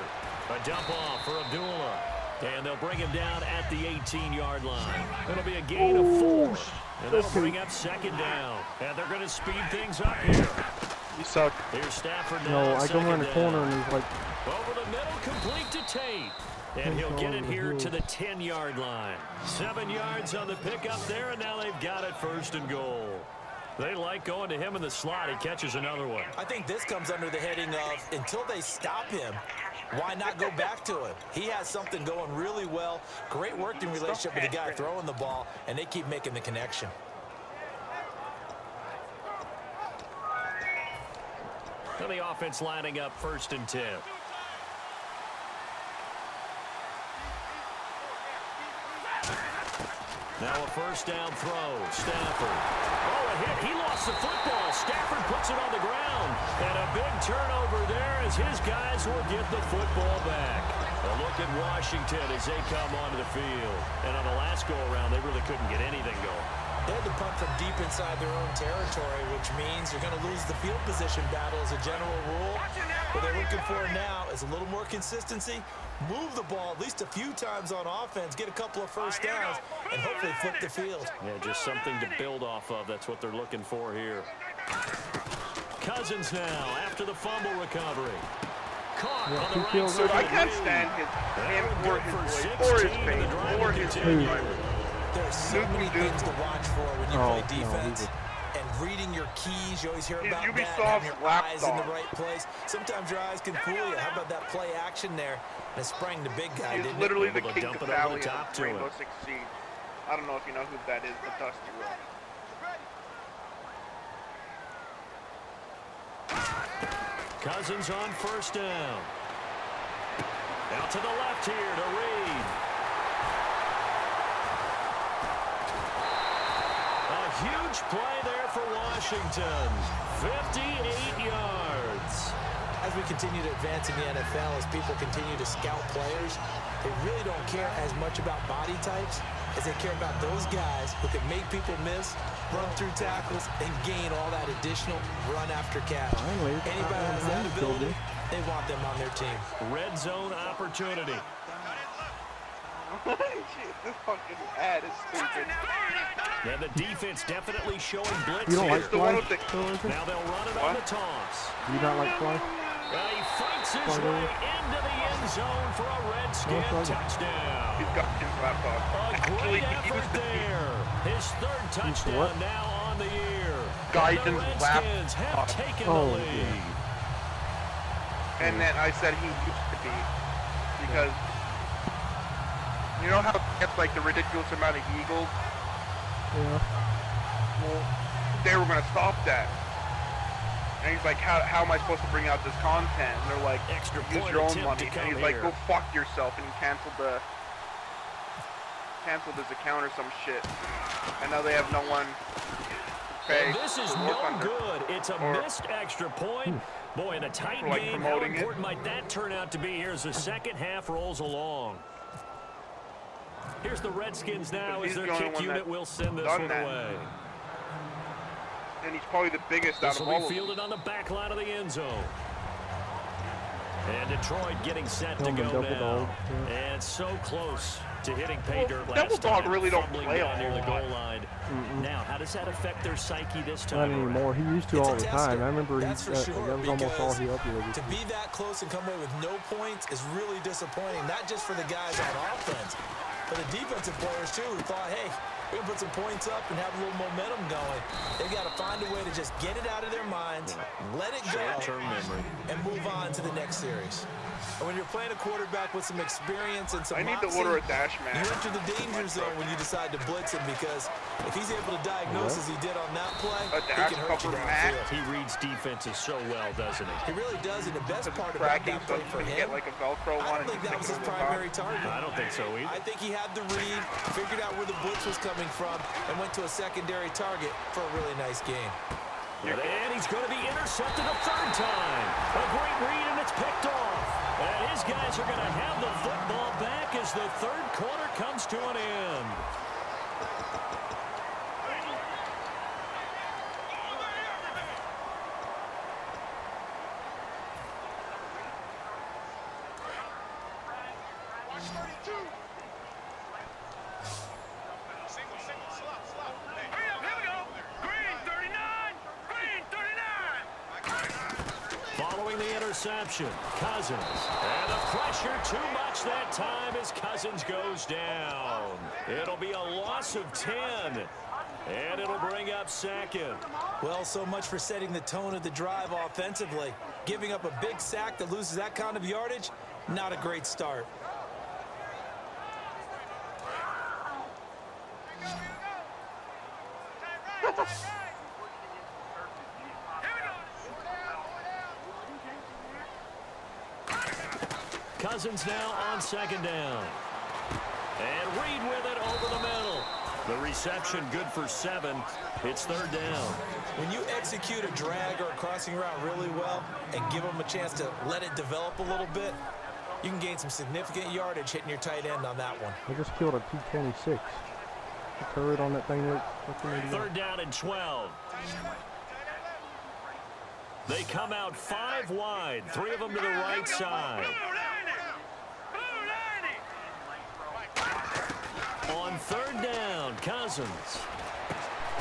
Speaker 1: a dump off for Abdullah. And they'll bring him down at the 18-yard line. It'll be a gain of 4. And that'll bring up 2nd down. And they're going to speed things up here.
Speaker 4: You suck.
Speaker 1: Here's Stafford
Speaker 5: No,
Speaker 1: now.
Speaker 5: I go around the corner and he's like,
Speaker 1: Over the middle, complete to Tate. And he'll get it here to the 10-yard line. 7 yards on the pickup there, and now they've got it 1st and goal. They like going to him in the slot. He catches another one.
Speaker 3: I think this comes under the heading of until they stop him, why not go back to him? He has something going really well. Great working relationship with the guy throwing the ball, and they keep making the connection.
Speaker 1: And the offense lining up 1st and 10. Now a 1st down throw. Stafford. Oh, a hit. He lost the football. Stafford puts it on the ground. And a big turnover there as his guys will get the football back. A look at Washington as they come onto the field. And on the last go-around, they really couldn't get anything going.
Speaker 3: They had to punt from deep inside their own territory, which means you're going to lose the field position battle as a general rule. What they're looking for now is a little more consistency, move the ball at least a few times on offense, get a couple of 1st downs, and hopefully flip the field.
Speaker 1: Yeah, just something to build off of. That's what they're looking for here. Cousins now after the fumble recovery. Caught on the right side.
Speaker 4: Dude, I can't stand him for his face, for his face.
Speaker 3: There are so many things to watch for when you play defense. And reading your keys, you always hear about that, having your eyes in the right place. Sometimes your eyes can fool you. How about that play action there? And it sprang the big guy,
Speaker 4: He's
Speaker 3: didn't
Speaker 4: literally
Speaker 3: it?
Speaker 4: the king of Valley of Rainbow Six Siege. I don't know if you know who that is, but Dusty will.
Speaker 1: Cousins on 1st down. Out to the left here to Reed. A huge play there for Washington. 58 yards.
Speaker 3: As we continue to advance in the NFL, as people continue to scout players, they really don't care as much about body types as they care about those guys who can make people miss, run through tackles, and gain all that additional run after catch. Anybody who has that ability, they want them on their team.
Speaker 1: Red zone opportunity.
Speaker 4: This fucking ad is stupid.
Speaker 1: And the defense definitely showing blitz
Speaker 5: You don't
Speaker 1: here.
Speaker 5: like fly?
Speaker 1: Now they'll run it on the toss.
Speaker 5: Do you not like fly?
Speaker 1: He fights his way into the end zone for a Redskin touchdown.
Speaker 4: He's got his laptop.
Speaker 1: A great effort there. His third touchdown now on the year.
Speaker 4: Guidance
Speaker 1: The Redskins have taken the lead.
Speaker 4: And then I said he used to be, because you know how it gets like the ridiculous amount of eagles?
Speaker 5: Yeah.
Speaker 4: Well, they were going to stop that. And he's like, how am I supposed to bring out this content? And they're like,
Speaker 1: Extra
Speaker 4: use
Speaker 1: point
Speaker 4: your own
Speaker 1: attempt
Speaker 4: money.
Speaker 1: to
Speaker 4: And he's
Speaker 1: come
Speaker 4: like,
Speaker 1: here.
Speaker 4: go fuck yourself. And he canceled his account or some shit. And now they have no one to pay.
Speaker 1: And this is
Speaker 4: to
Speaker 1: no
Speaker 4: work on
Speaker 1: good. It's a
Speaker 4: or-
Speaker 1: missed extra point. Boy, in a tight
Speaker 4: For, like,
Speaker 1: game, how
Speaker 4: promoting it.
Speaker 1: important might that turn out to be here as the second half rolls along? Here's the Redskins now as
Speaker 4: He's
Speaker 1: their
Speaker 4: the only
Speaker 1: kick
Speaker 4: one
Speaker 1: unit
Speaker 4: that's
Speaker 1: will send this
Speaker 4: done
Speaker 1: one
Speaker 4: that.
Speaker 1: away.
Speaker 4: And he's probably the biggest
Speaker 1: This
Speaker 4: out of
Speaker 1: will
Speaker 4: all
Speaker 1: be
Speaker 4: of them.
Speaker 1: fielded on the back line of the end zone. And Detroit getting set to go
Speaker 5: Double
Speaker 1: now.
Speaker 5: dog, yeah.
Speaker 1: And so close to hitting pay dirt last
Speaker 4: Double dog
Speaker 1: time,
Speaker 4: really don't
Speaker 1: fumbling
Speaker 4: play a
Speaker 1: down near the
Speaker 4: whole
Speaker 1: goal line. Now, how does that affect their psyche this
Speaker 5: Not
Speaker 1: time around?
Speaker 5: anymore. He used to
Speaker 3: It's
Speaker 5: all
Speaker 3: a
Speaker 5: the
Speaker 3: tester,
Speaker 5: time. I remember
Speaker 3: that's for sure,
Speaker 5: that was almost all
Speaker 3: because
Speaker 5: he uploaded.
Speaker 3: to be that close and come away with no points is really disappointing, not just for the guys on offense, but the defensive players too, who thought, hey, we can put some points up and have a little momentum going. They've got to find a way to just get it out of their minds, let it go,
Speaker 1: Short-term memory.
Speaker 3: and move on to the next series. And when you're playing a quarterback with some experience and some
Speaker 4: I need to
Speaker 3: moxie,
Speaker 4: order a dash
Speaker 3: you
Speaker 4: match.
Speaker 3: enter the danger zone when you decide to blitz him, because if he's able to diagnose as he did on that play,
Speaker 4: A
Speaker 3: he
Speaker 4: dash
Speaker 3: can hurt you
Speaker 4: cover match?
Speaker 3: downfield.
Speaker 1: He reads defenses so well, doesn't he?
Speaker 3: He really does, and the best part about
Speaker 4: Tracking,
Speaker 3: that
Speaker 4: so
Speaker 3: play for
Speaker 4: you
Speaker 3: him,
Speaker 4: get like a Velcro
Speaker 3: I
Speaker 4: one
Speaker 3: don't
Speaker 4: and
Speaker 3: think
Speaker 4: you
Speaker 3: that was
Speaker 4: stick
Speaker 3: his
Speaker 4: it on
Speaker 3: primary
Speaker 4: top.
Speaker 3: target.
Speaker 1: I don't think so either.
Speaker 3: I think he had the read, figured out where the blitz was coming from, and went to a secondary target for a really nice game.
Speaker 1: And he's going to be intercepted a third time. A great read, and it's picked off. And his guys are going to have the football back as the third quarter comes to an end.
Speaker 2: Hurry up, here we go. Green 39. Green 39.
Speaker 1: Following the interception, Cousins. And the pressure too much that time as Cousins goes down. It'll be a loss of 10. And it'll bring up second.
Speaker 3: Well, so much for setting the tone of the drive offensively. Giving up a big sack that loses that kind of yardage, not a great start.
Speaker 1: Cousins now on second down. And Reed with it over the middle. The reception good for 7. It's third down.
Speaker 3: When you execute a drag or a crossing route really well and give them a chance to let it develop a little bit, you can gain some significant yardage hitting your tight end on that one.
Speaker 5: I just killed a T-26. The turret on that thing looked fucking idiot.
Speaker 1: Third down and 12. They come out 5 wide, 3 of them to the right side. On third down, Cousins.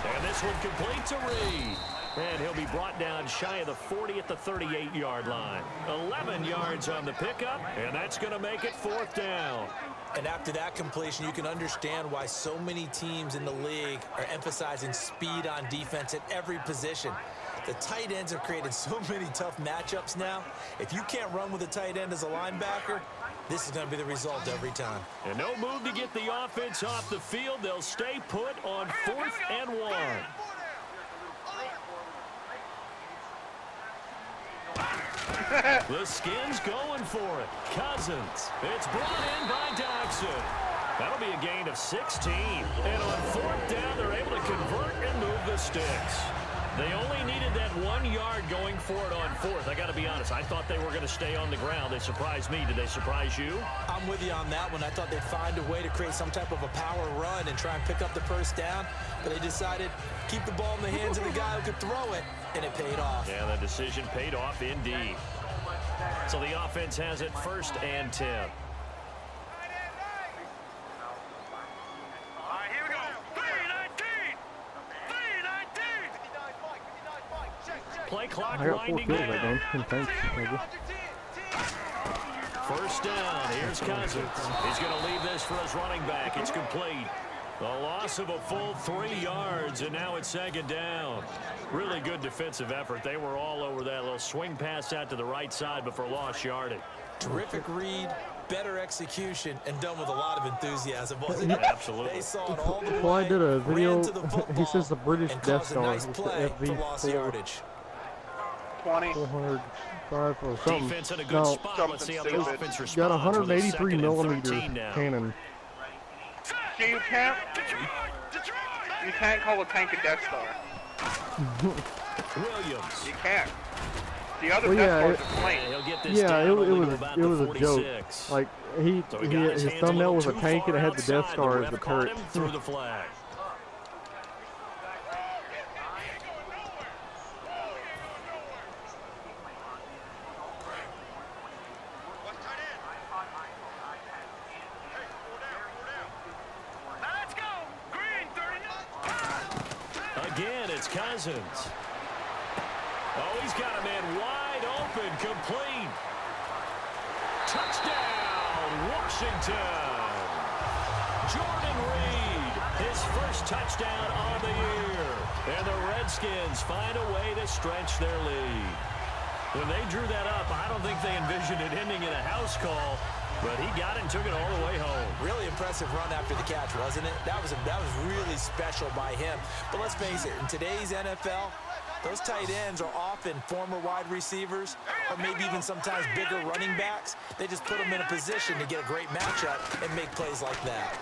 Speaker 1: And this one complete to Reed. And he'll be brought down shy of the 40 at the 38-yard line. 11 yards on the pickup, and that's going to make it fourth down.
Speaker 3: And after that completion, you can understand why so many teams in the league are emphasizing speed on defense at every position. The tight ends have created so many tough matchups now. If you can't run with a tight end as a linebacker, this is going to be the result every time.
Speaker 1: And no move to get the offense off the field. They'll stay put on 4th and 1. The Skins going for it. Cousins. It's brought in by Doxson. That'll be a gain of 16. And on 4th down, they're able to convert and move the sticks. They only needed that 1 yard going for it on 4th. I got to be honest, I thought they were going to stay on the ground. They surprised me. Did they surprise you?
Speaker 3: I'm with you on that one. I thought they'd find a way to create some type of a power run and try and pick up the first down, but they decided keep the ball in the hands of the guy who could throw it, and it paid off.
Speaker 1: Yeah, the decision paid off indeed. So the offense has it 1st and 10.
Speaker 2: All right, here we go. 3-19. 3-19.
Speaker 1: Play clock
Speaker 5: I got 4
Speaker 1: winding
Speaker 5: kills that
Speaker 1: down.
Speaker 5: game. And thanks, Nigel.
Speaker 1: First down. Here's Cousins. He's going to leave this for his running back. It's complete. A loss of a full 3 yards, and now it's second down. Really good defensive effort. They were all over that little swing pass out to the right side, but for lost yardage.
Speaker 3: Terrific read, better execution, and done with a lot of enthusiasm, wasn't it?
Speaker 1: Absolutely.
Speaker 3: They saw it all the way.
Speaker 5: Well, I did a video.
Speaker 3: ran to the football,
Speaker 5: He says the British
Speaker 3: and
Speaker 5: Death
Speaker 3: caused a
Speaker 5: Star.
Speaker 3: nice
Speaker 5: It's the
Speaker 3: play for lost
Speaker 5: FV4
Speaker 3: yardage.
Speaker 4: 20.
Speaker 5: 405 or something.
Speaker 1: Defense in a good
Speaker 5: No,
Speaker 1: spot. Let's see how the
Speaker 4: Something
Speaker 1: offense
Speaker 4: stupid.
Speaker 1: responds.
Speaker 5: got a
Speaker 1: with a
Speaker 5: 183
Speaker 1: second and
Speaker 5: millimeter
Speaker 1: 13 now.
Speaker 5: cannon.
Speaker 4: See, you can't call a tank a Death Star.
Speaker 1: Williams.
Speaker 4: You can't. The other
Speaker 5: Well,
Speaker 4: Death
Speaker 5: yeah,
Speaker 4: Stars are plain.
Speaker 1: He'll get this
Speaker 5: Yeah,
Speaker 1: down
Speaker 5: it
Speaker 1: only
Speaker 5: was
Speaker 1: to about
Speaker 5: it
Speaker 1: the
Speaker 5: was a joke.
Speaker 1: 46.
Speaker 5: Like
Speaker 1: So he got
Speaker 5: his
Speaker 1: hands a
Speaker 5: thumbnail
Speaker 1: little
Speaker 5: was a
Speaker 1: too
Speaker 5: tank and it
Speaker 1: far
Speaker 5: had the Death
Speaker 1: outside.
Speaker 5: Star
Speaker 1: The
Speaker 5: as the
Speaker 1: ref caught
Speaker 5: turret.
Speaker 1: him through the flag.
Speaker 2: Now let's go. Green, 30.
Speaker 1: Again, it's Cousins. Oh, he's got a man wide open, complete. Touchdown, Washington. Jordan Reed, his first touchdown on the year. And the Redskins find a way to stretch their lead. When they drew that up, I don't think they envisioned it ending in a house call, but he got it and took it all the way home.
Speaker 3: Really impressive run after the catch, wasn't it? That was really special by him. But let's face it, in today's NFL, those tight ends are often former wide receivers or maybe even sometimes bigger running backs. They just put them in a position to get a great matchup and make plays like that.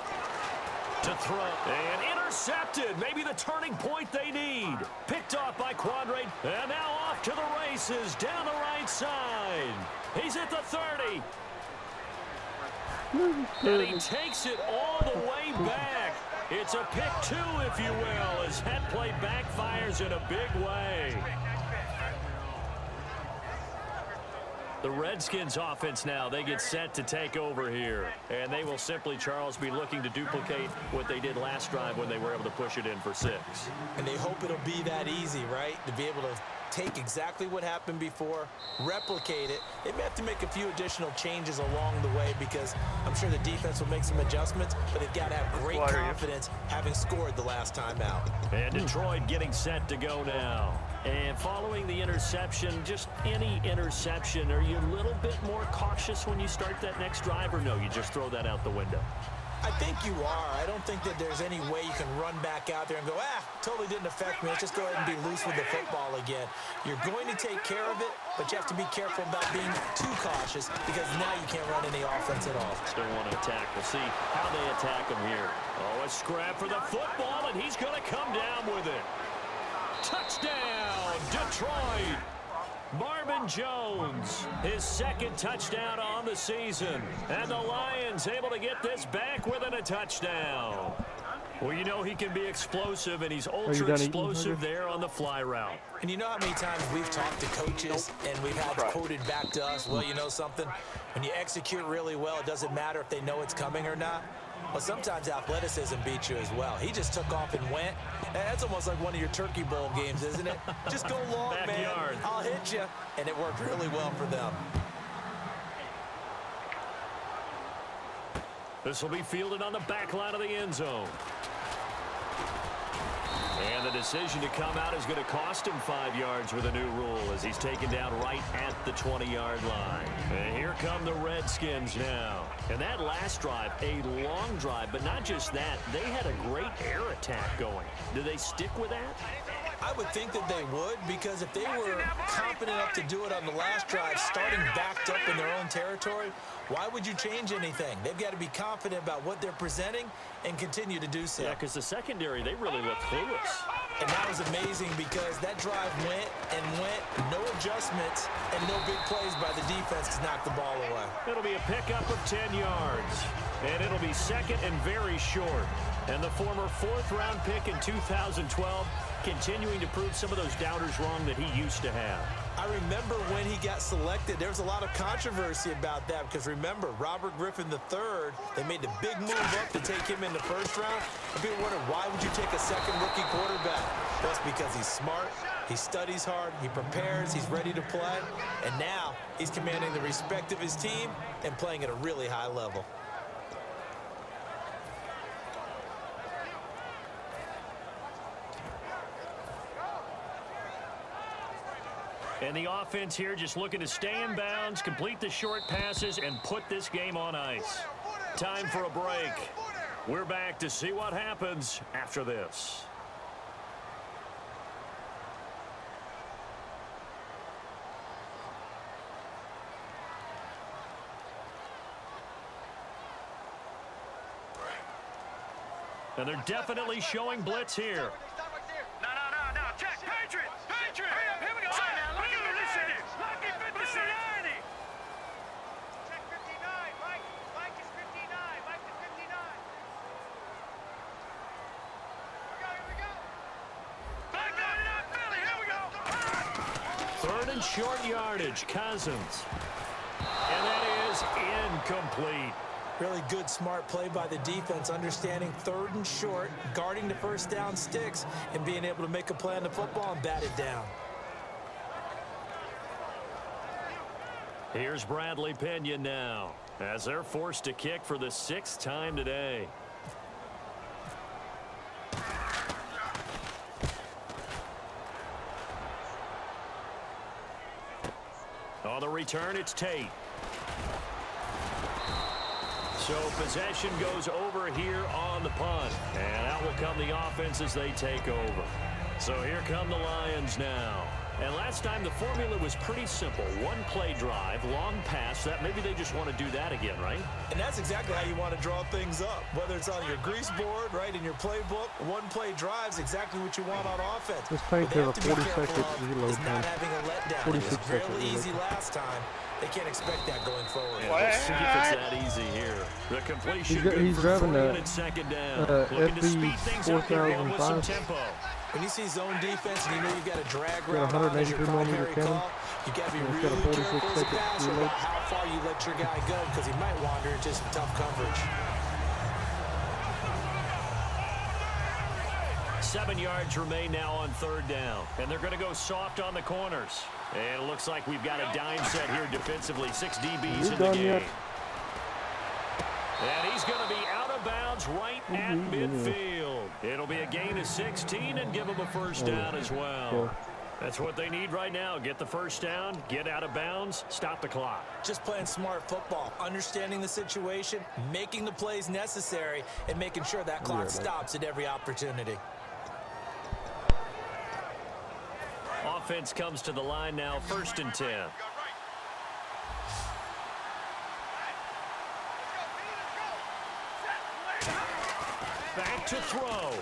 Speaker 1: To throw and intercepted. Maybe the turning point they need. Picked off by Quandre, and now off to the races down the right side. He's at the 30. And he takes it all the way back. It's a pick 2, if you will, as that play backfires in a big way. The Redskins offense now, they get set to take over here. And they will simply, Charles, be looking to duplicate what they did last drive when they were able to push it in for 6.
Speaker 3: And they hope it'll be that easy, right? To be able to take exactly what happened before, replicate it. They may have to make a few additional changes along the way because I'm sure the defense will make some adjustments, but they've got to have great confidence having scored the last time out.
Speaker 1: And Detroit getting set to go now. And following the interception, just any interception, are you a little bit more cautious when you start that next drive, or no, you just throw that out the window?
Speaker 3: I think you are. I don't think that there's any way you can run back out there and go, totally didn't affect me. Let's just go ahead and be loose with the football again. You're going to take care of it, but you have to be careful about being too cautious because now you can't run any offense at all.
Speaker 1: Still want to attack. We'll see how they attack him here. Oh, a scrap for the football, and he's going to come down with it. Touchdown, Detroit. Marvin Jones, his second touchdown on the season. And the Lions able to get this back within a touchdown. Well, you know he can be explosive, and he's ultra explosive there on the fly route.
Speaker 3: And you know how many times we've talked to coaches and we've had quoted back to us, well, you know something? When you execute really well, it doesn't matter if they know it's coming or not. Well, sometimes athleticism beats you as well. He just took off and went. And that's almost like one of your Turkey Bowl games, isn't it? Just go long,
Speaker 1: Backyard.
Speaker 3: man. I'll hit you. And it worked really well for them.
Speaker 1: This will be fielded on the back line of the end zone. And the decision to come out is going to cost him 5 yards with a new rule as he's taken down right at the 20-yard line. And here come the Redskins now. And that last drive, a long drive, but not just that. They had a great air attack going. Do they stick with that?
Speaker 3: I would think that they would, because if they were confident enough to do it on the last drive, starting backed up in their own territory, why would you change anything? They've got to be confident about what they're presenting and continue to do so.
Speaker 1: Yeah, because the secondary, they really looked clueless.
Speaker 3: And that was amazing because that drive went and went, no adjustments, and no big plays by the defense to knock the ball away.
Speaker 1: It'll be a pickup of 10 yards, and it'll be second and very short. And the former 4th-round pick in 2012 continuing to prove some of those doubters wrong that he used to have.
Speaker 3: I remember when he got selected, there was a lot of controversy about that because remember, Robert Griffin III, they made the big move up to take him in the 1st round. And people wondered, why would you take a second rookie quarterback? That's because he's smart, He studies hard, he prepares, he's ready to play, and now he's commanding the respect of his team and playing at a really high level.
Speaker 1: And the offense here just looking to stay in bounds, complete the short passes, and put this game on ice. Time for a break. We're back to see what happens after this. And they're definitely showing blitz here.
Speaker 2: No. Check. Patriots. Hurry up. Here we go. Look at the initiative. Lucky 59. Check 59. Mike is 59. Mike is 59. Here we go. Back down in Philly. Here we go.
Speaker 1: Third and short yardage. Cousins. And that is incomplete.
Speaker 3: Really good, smart play by the defense, understanding third and short, guarding the first down sticks, and being able to make a play on the football and bat it down.
Speaker 1: Here's Bradley Pinion now, as they're forced to kick for the 6th time today. On the return, it's Tate. So possession goes over here on the punt. And out will come the offense as they take over. So here come the Lions now. And last time the formula was pretty simple. One play drive, long pass. That maybe they just want to do that again, right?
Speaker 3: And that's exactly how you want to draw things up. Whether it's on your grease board, right, in your playbook, one play drive's exactly what you want on offense.
Speaker 5: This paint has a 40-second reload
Speaker 3: is not
Speaker 5: time.
Speaker 3: having a letdown.
Speaker 5: 46
Speaker 3: It was real
Speaker 5: seconds
Speaker 3: easy
Speaker 5: reload.
Speaker 3: last time. They can't expect that going forward.
Speaker 1: Yeah, let's see if it's that easy here. The completion good
Speaker 5: He's
Speaker 1: for
Speaker 5: driving
Speaker 1: 3
Speaker 5: the
Speaker 1: and it's second down. Looking to
Speaker 5: FB
Speaker 1: speed things up here, going with some
Speaker 5: 4005.
Speaker 1: tempo.
Speaker 3: When you see zone defense and you know you've got a drag
Speaker 5: Got
Speaker 3: route on as your
Speaker 5: 183 millimeter
Speaker 3: primary
Speaker 5: cannon.
Speaker 3: call, you got to be
Speaker 5: And it's
Speaker 3: really
Speaker 5: got a 46
Speaker 3: careful as a
Speaker 5: second
Speaker 3: passer
Speaker 5: reload.
Speaker 3: about how far you let your guy go because he might wander into some tough coverage.
Speaker 1: 7 yards remain now on third down. And they're going to go soft on the corners. And it looks like we've got a dime set here defensively. 6 DBs in the game. And he's going to be out of bounds right at midfield. It'll be a gain of 16 and give him a first down as well. That's what they need right now. Get the first down, get out of bounds, stop the clock.
Speaker 3: Just playing smart football, understanding the situation, making the plays necessary, and making sure that clock stops at every opportunity.
Speaker 1: Offense comes to the line now, 1st and 10. Back to throw.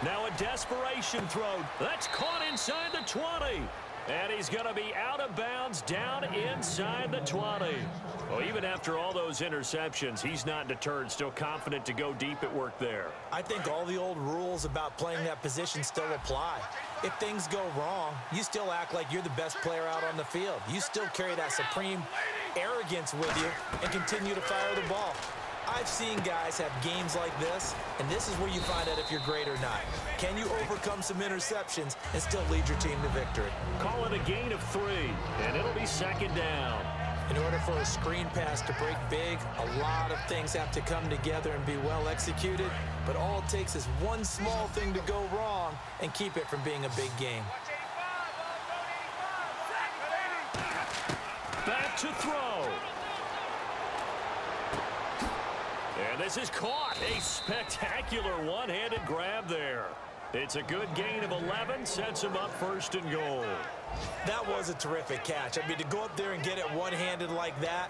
Speaker 1: Now a desperation throw. That's caught inside the 20. And he's going to be out of bounds down inside the 20. Well, even after all those interceptions, he's not deterred, still confident to go deep at work there.
Speaker 3: I think all the old rules about playing that position still apply. If things go wrong, you still act like you're the best player out on the field. You still carry that supreme arrogance with you and continue to fire the ball. I've seen guys have games like this, and this is where you find out if you're great or not. Can you overcome some interceptions and still lead your team to victory?
Speaker 1: Call it a gain of 3, and it'll be second down.
Speaker 3: In order for a screen pass to break big, a lot of things have to come together and be well executed, but all it takes is one small thing to go wrong and keep it from being a big game.
Speaker 1: Back to throw. And this is caught. A spectacular one-handed grab there. It's a good gain of 11, sets him up 1st and goal.
Speaker 3: That was a terrific catch. I mean, to go up there and get it one-handed like that,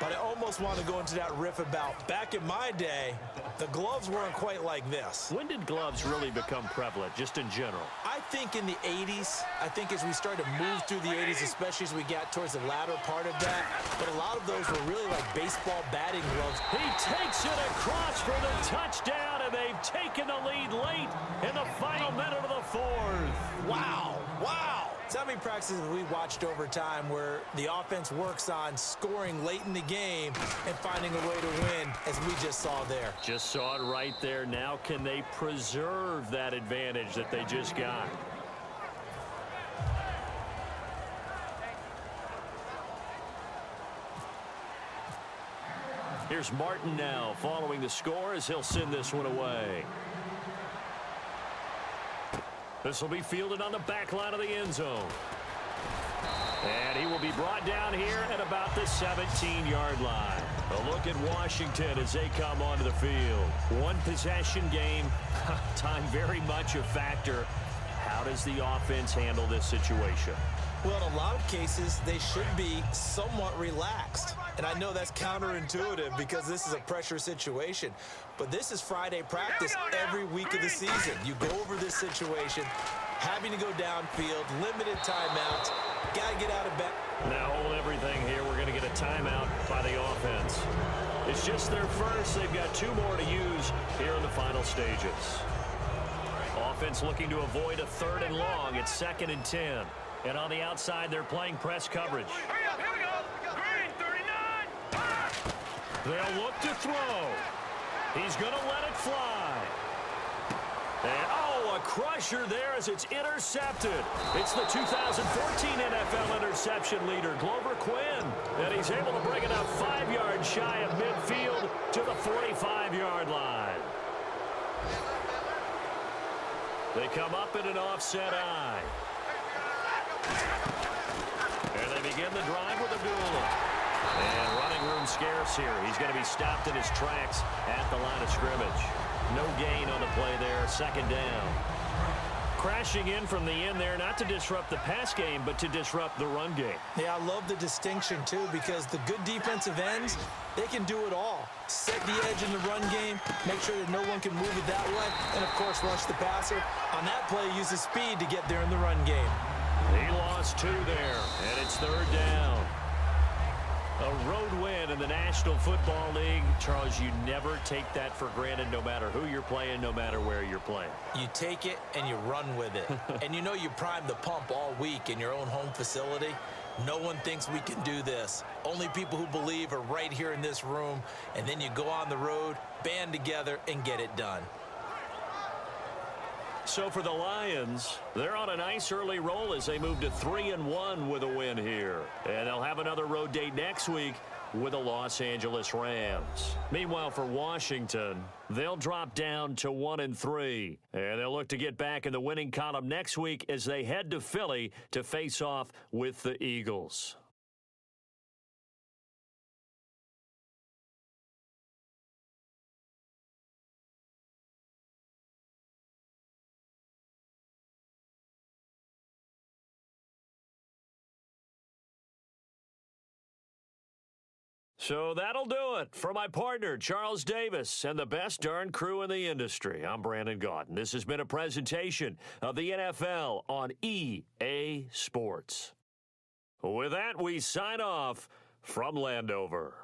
Speaker 3: but I almost want to go into that riff about back in my day, the gloves weren't quite like this.
Speaker 1: When did gloves really become prevalent, just in general?
Speaker 3: I think in the 80s. I think as we started to move through the 80s, especially as we got towards the latter part of that, but a lot of those were really like baseball batting gloves.
Speaker 1: He takes it across for the touchdown, and they've taken the lead late in the final minute of the 4th.
Speaker 3: Wow. So how many practices have we watched over time where the offense works on scoring late in the game and finding a way to win, as we just saw there?
Speaker 1: Just saw it right there. Now can they preserve that advantage that they just got? Here's Martin now following the score as he'll send this one away. This will be fielded on the back line of the end zone. And he will be brought down here at about the 17-yard line. A look at Washington as they come onto the field. One possession game. Time very much a factor. How does the offense handle this situation?
Speaker 3: Well, in a lot of cases, they should be somewhat relaxed. And I know that's counterintuitive because this is a pressure situation. But this is Friday practice every week of the season. You go over this situation, having to go downfield, limited timeouts, got to get out of bed.
Speaker 1: Now hold everything here. We're going to get a timeout by the offense. It's just their first. They've got 2 more to use here in the final stages. Offense looking to avoid a 3rd and long. It's 2nd and 10. And on the outside, they're playing press coverage.
Speaker 2: Hurry up, here we go. Green, 39.
Speaker 1: They'll look to throw. He's going to let it fly. And, oh, a crusher there as it's intercepted. It's the 2014 NFL interception leader, Glover Quinn. And he's able to bring it up 5 yards shy of midfield to the 45-yard line. They come up in an offset eye. And they begin the drive with Abdullah. And running room scarce here. He's going to be stopped in his tracks at the line of scrimmage. No gain on the play there. 2nd down. Crashing in from the end there, not to disrupt the pass game, but to disrupt the run game.
Speaker 3: Yeah, I love the distinction, too, because the good defensive ends, they can do it all. Set the edge in the run game, make sure that no one can move it that way, and, of course, rush the passer. On that play, use his speed to get there in the run game.
Speaker 1: He lost 2 there, and it's 3rd down. A road win in the National Football League. Charles, you never take that for granted no matter who you're playing, no matter where you're playing.
Speaker 3: You take it and you run with it. And you know you prime the pump all week in your own home facility. No one thinks we can do this. Only people who believe are right here in this room. And then you go on the road, band together, and get it done.
Speaker 1: So for the Lions, they're on a nice early roll as they move to 3-1 with a win here. And they'll have another road date next week with the Los Angeles Rams. Meanwhile, for Washington, they'll drop down to 1-3. And they'll look to get back in the winning column next week as they head to Philly to face off with the Eagles. So that'll do it for my partner, Charles Davis, and the best darn crew in the industry. I'm Brandon Gaudin. This has been a presentation of the NFL on EA Sports. With that, we sign off from Landover.